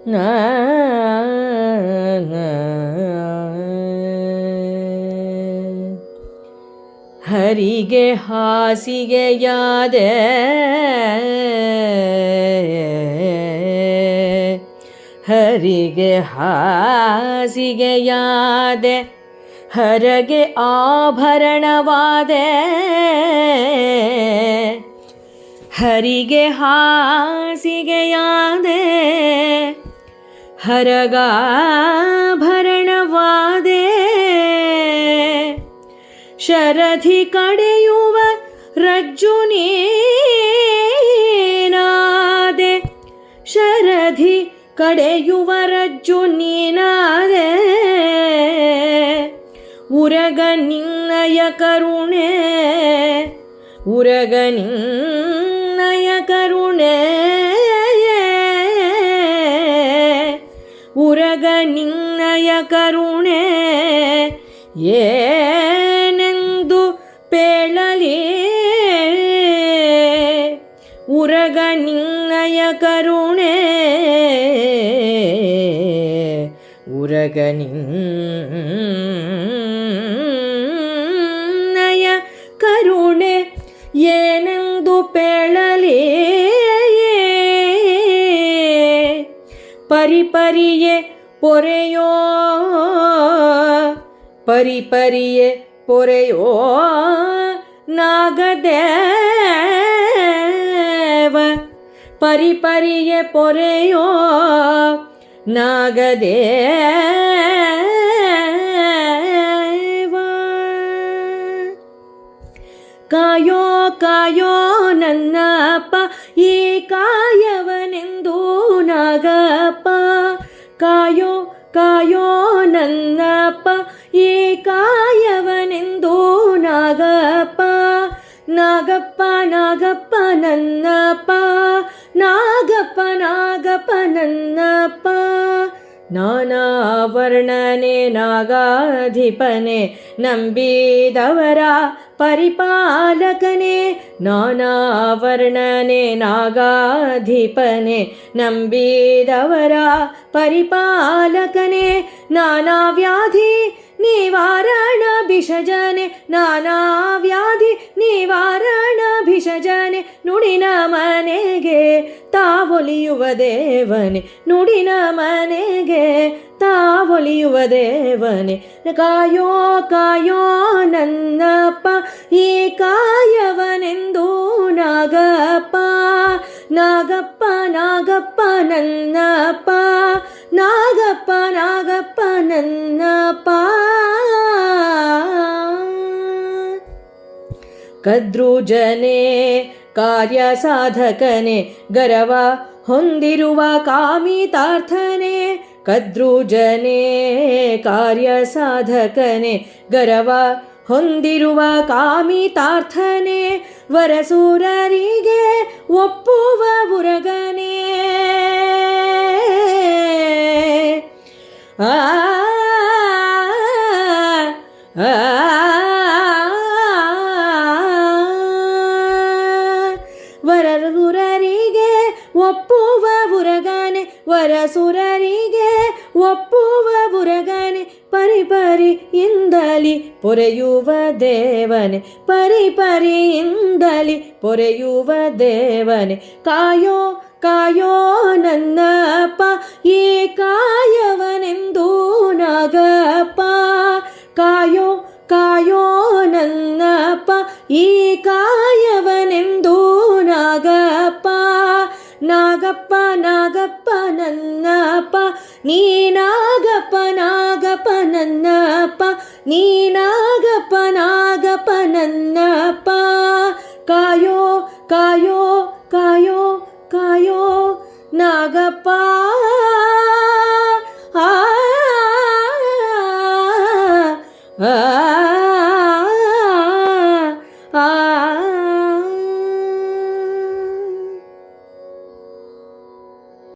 ನಾ ಹರಿಗೆ ಹಾಸಿಗೆಯಾದೆ ಹರಿಗೆ ಹಾಸಿಗೆಯಾದೆ ಹರಗೆ ಆಭರಣವಾದೆ ಹರಿಗೆ ಹಾಸಿಗೆಯಾದೆ ಹರಗಾಭರಣವಾದೆ ಶರಧಿ ಕಡೆಯುವ ರಜ್ಜು ನೀನಾದೆ ಶರಧಿ ಕಡೆಯುವ ರಜ್ಜು ನೀನಾದೆ ಉರಗ ನಿನ್ನಯ ಕರುಣೆ ಉರಗ ನಿನ್ನಯ ಕರುಣೆ ಉರಗ ನಿನ್ನಯ ಕರುಣೆ ಏನೆಂದು ಪೇಳಲಿ ಉರಗ ನಿನ್ನಯ ಕರುಣೆ ಉರಗ ನಿನ್ನಯ ಕರುಣೆ ಏನೆಂದು ಪೇಳಲಿ ಪರಿಪರಿಯೆ ಪೊರೆಯೋ ಪರಿಪರಿಯೆ ಪೊರೆಯೋ ನಾಗದೇವ ಪರಿಪರಿಯೆ ಪೊರೆಯೋ ನಾಗದೇವ ಕಾಯೋ ಕಾಯೋ ನನ್ನಪ್ಪ ಈ ಕಾಯವನೆಂದು ನಾಗಪ್ಪ ಕಾಯೋ ಕಾಯೋ ನನ್ನಪ್ಪ ಈ ಕಾಯವನೆಂದು ನಾಗಪ್ಪ ನಾಗಪ್ಪ ನಾಗಪ್ಪ ನನ್ನಪ್ಪ ನಾಗಪ್ಪ ನಾಗಪ್ಪ ನನ್ನಪ್ಪ ನಾನಾ ವರ್ಣನೆ ನಾಗಾಧಿಪನೆ ನಂಬಿದವರ ಪರಿಪಾಲಕನೆ ನಾನಾ ವರ್ಣನೆ ನಾಗಾಧಿಪನೆ ನಂಬಿದವರ ಪರಿಪಾಲಕನೆ ನಾನಾ ವ್ಯಾಧಿ ನಿವಾರಣ ಭಿಷಜನೆ ನಾನಾ ವ್ಯಾಧಿ ನಿವಾರಣ ಭಿಷಜನೆ ನುಡಿನ ಮನೆಗೆ ತಾವೊಲಿಯುವ ದೇವನೆ ನುಡಿನ ಮನೆಗೆ ತಾವೊಲಿಯುವ ದೇವನೆ ಕಾಯೋ ಕಾಯೋ ನನ್ನಪ್ಪ ಈ ಕಾಯವನೆಂದು ನಾಗಪ್ಪ ನಾಗಪ್ಪ ನಾಗಪ್ಪ ನನ್ನಪ್ಪ ನಾಗಪ್ಪ ನಾಗಪ್ಪ ನನ್ನಪ್ಪ ಕದ್ರುಜನೆ ಕಾರ್ಯ ಸಾಧಕನೆ ಗರವ ಹೊಂದಿರುವ ಕಾಮಿತಾರ್ಥನೆ ಕದ್ರುಜನೆ ಕಾರ್ಯ ಸಾಧಕನೆ ಗರವ ಹೊಂದಿರುವ ಕಾಮಿತಾರ್ಥನೆ ವರಸೂರರಿಗೆ ಒಪ್ಪುವ ಉರಗನೆ ಆ ವರಸುರರಿಗೆ ಒಪ್ಪುವ ಉರಗನೆ ವರಸುರರಿಗೆ ಒಪ್ಪುವ ಉರಗನೆ ಪರಿಪರಿಯಿಂದಲಿ ಪೊರೆಯುವ ದೇವನೆ ಪರಿಪರಿಯಿಂದಲಿ ಪೊರೆಯುವ ದೇವನೆ ಕಾಯೋ ಕಾಯೋ ನನ್ನಪ್ಪ ಈ ಕಾಯವನೆಂದು ನಾಗಪ್ಪ ಕಾಯೋ ಕಾಯೋ ನನ್ನಪ್ಪ ಈ ಕಾಯವನೆಂದು ನಾಗಪ್ಪ ನಾಗಪ್ಪ ನಾಗಪ್ಪ ನನ್ನಪ್ಪ ನೀ ನಾಗಪ್ಪ ನಾಗಪ್ಪ ನನ್ನಪ್ಪ ನೀ ನಾಗಪ್ಪ ನಾಗಪ್ಪ ನನ್ನಪ್ಪ ಕಾಯೋ ಕಾಯೋ ಕಾಯೋ ಕಾಯೋ ನಾಗಪ್ಪ ಆ